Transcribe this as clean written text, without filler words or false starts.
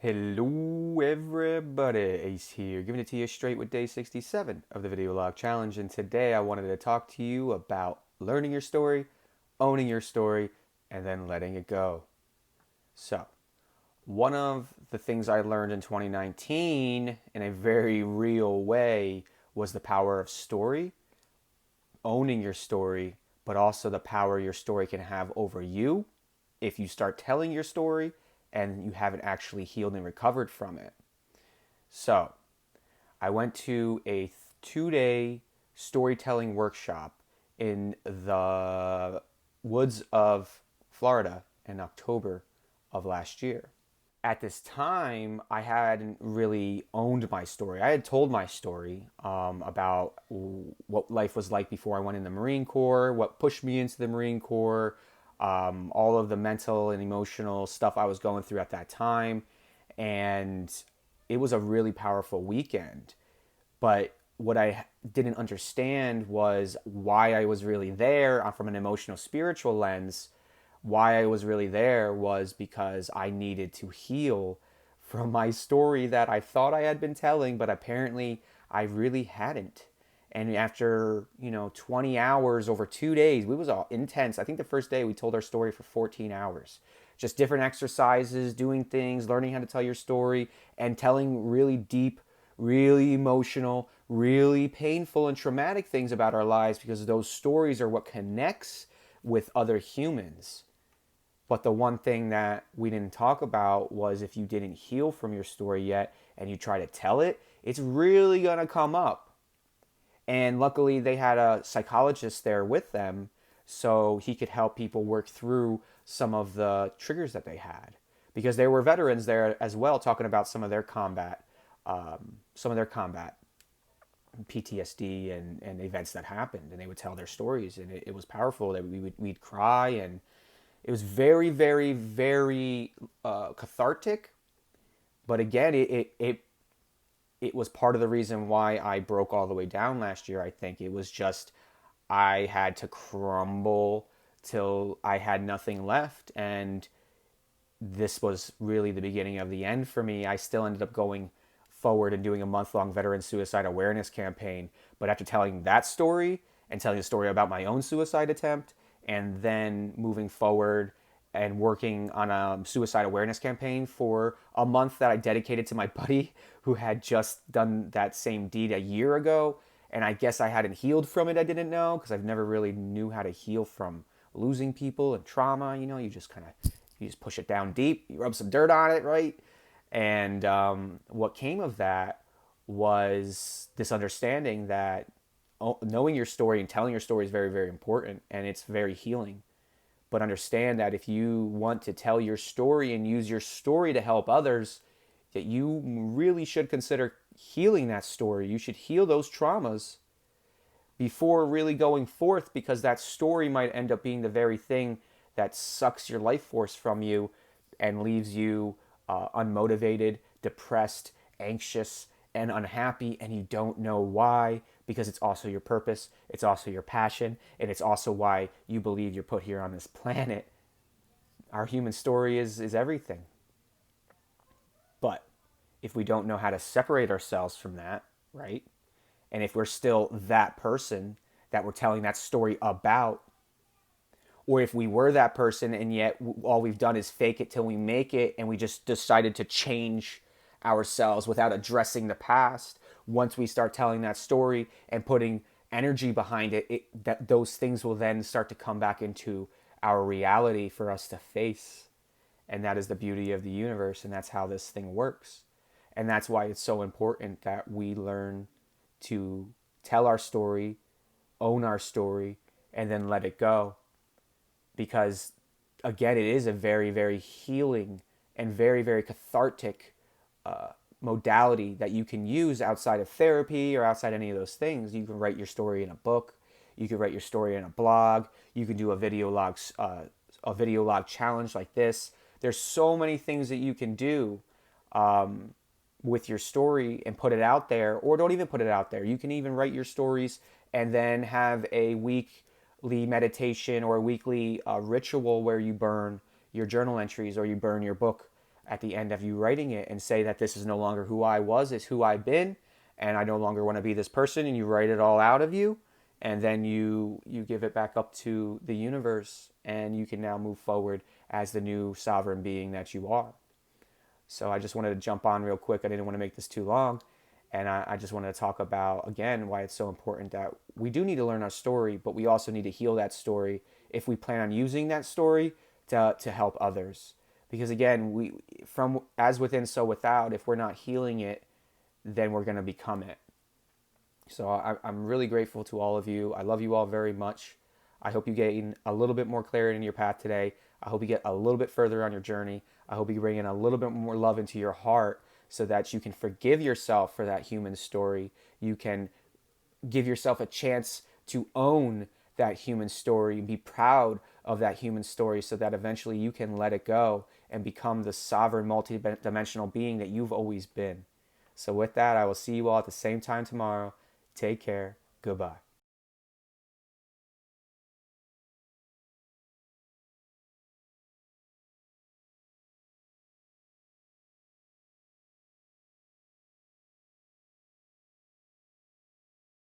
Hello everybody, Ace here, giving it to you straight with day 67 of the Video Log Challenge, and today I wanted to talk to you about learning your story, owning your story, and then letting it go. So, one of the things I learned in 2019 in a very real way was the power of story, owning your story, but also the power your story can have over you if you start telling your story and you haven't actually healed and recovered from it. So, I went to a 2 day storytelling workshop in the woods of Florida in October of last year. At this time, I hadn't really owned my story. I had told my story about what life was like before I went in the Marine Corps, what pushed me into the Marine Corps, all of the mental and emotional stuff I was going through at that time. And it was a really powerful weekend. But what I didn't understand was why I was really there from an emotional, spiritual lens. Why I was really there was because I needed to heal from my story that I thought I had been telling, but apparently I really hadn't. And after, 20 hours over 2 days, we was all intense. I think the first day we told our story for 14 hours. Just different exercises, doing things, learning how to tell your story, and telling really deep, really emotional, really painful and traumatic things about our lives because those stories are what connects with other humans. But the one thing that we didn't talk about was if you didn't heal from your story yet and you try to tell it, it's really going to come up. And luckily, they had a psychologist there with them so he could help people work through some of the triggers that they had. Because there were veterans there as well talking about some of their combat PTSD and events that happened. And they would tell their stories, and it was powerful. That we'd cry, and it was very, very, very cathartic. But again, it was part of the reason why I broke all the way down last year. I think it was just I had to crumble till I had nothing left, and this was really the beginning of the end for me. I still ended up going forward and doing a month-long veteran suicide awareness campaign, but after telling that story and telling the story about my own suicide attempt, and then moving forward and working on a suicide awareness campaign for a month that I dedicated to my buddy who had just done that same deed a year ago. And I guess I hadn't healed from it. I didn't know because I've never really knew how to heal from losing people and trauma. You just you just push it down deep. You rub some dirt on it, right? And what came of that was this understanding that knowing your story and telling your story is very, very important, and it's very healing. But understand that if you want to tell your story and use your story to help others, that you really should consider healing that story. You should heal those traumas before really going forth, because that story might end up being the very thing that sucks your life force from you and leaves you unmotivated, depressed, anxious, and unhappy, and you don't know why, because it's also your purpose, it's also your passion, and it's also why you believe you're put here on this planet. Our human story is everything. But if we don't know how to separate ourselves from that, right? And if we're still that person that we're telling that story about, or if we were that person and yet all we've done is fake it till we make it, and we just decided to change ourselves without addressing the past, once we start telling that story and putting energy behind it, that those things will then start to come back into our reality for us to face. And that is the beauty of the universe, and that's how this thing works. And that's why it's so important that we learn to tell our story, own our story, and then let it go. Because, again, it is a very, very healing and very, very cathartic modality that you can use outside of therapy or outside any of those things. You can write your story in a book. You can write your story in a blog. You can do a video log challenge like this. There's so many things that you can do with your story and put it out there, or don't even put it out there. You can even write your stories and then have a weekly meditation or a weekly ritual where you burn your journal entries or you burn your book at the end of you writing it and say that this is no longer who I was, it's who I've been, and I no longer want to be this person, and you write it all out of you, and then you give it back up to the universe, and you can now move forward as the new sovereign being that you are. So I just wanted to jump on real quick. I didn't want to make this too long. And I just wanted to talk about, again, why it's so important that we do need to learn our story, but we also need to heal that story if we plan on using that story to help others. Because again, we from as within, so without, if we're not healing it, then we're going to become it. So I'm really grateful to all of you. I love you all very much. I hope you gain a little bit more clarity in your path today. I hope you get a little bit further on your journey. I hope you bring in a little bit more love into your heart so that you can forgive yourself for that human story. You can give yourself a chance to own that human story and be proud of that human story so that eventually you can let it go and become the sovereign, multi-dimensional being that you've always been. So with that, I will see you all at the same time tomorrow. Take care. Goodbye.